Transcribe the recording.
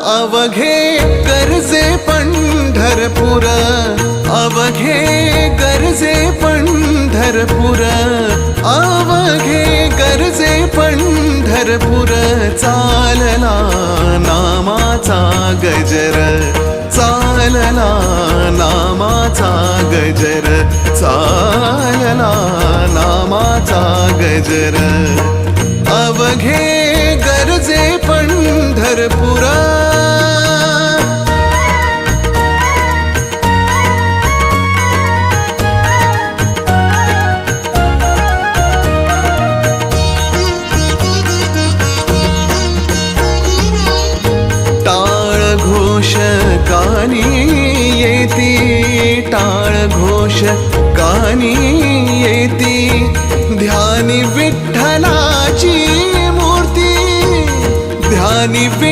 अवघे गरजे पंढरपूर, अवघे गरजे पंढरपूर, अवघे गरजे पंढरपूर. चालला नामाचा गजर, चालला नामाचा गजर, चालला नामाचा गजर. अवघे गरजे पंढरपूर. टाळ घोष कानी येती, टाळ घोष कानी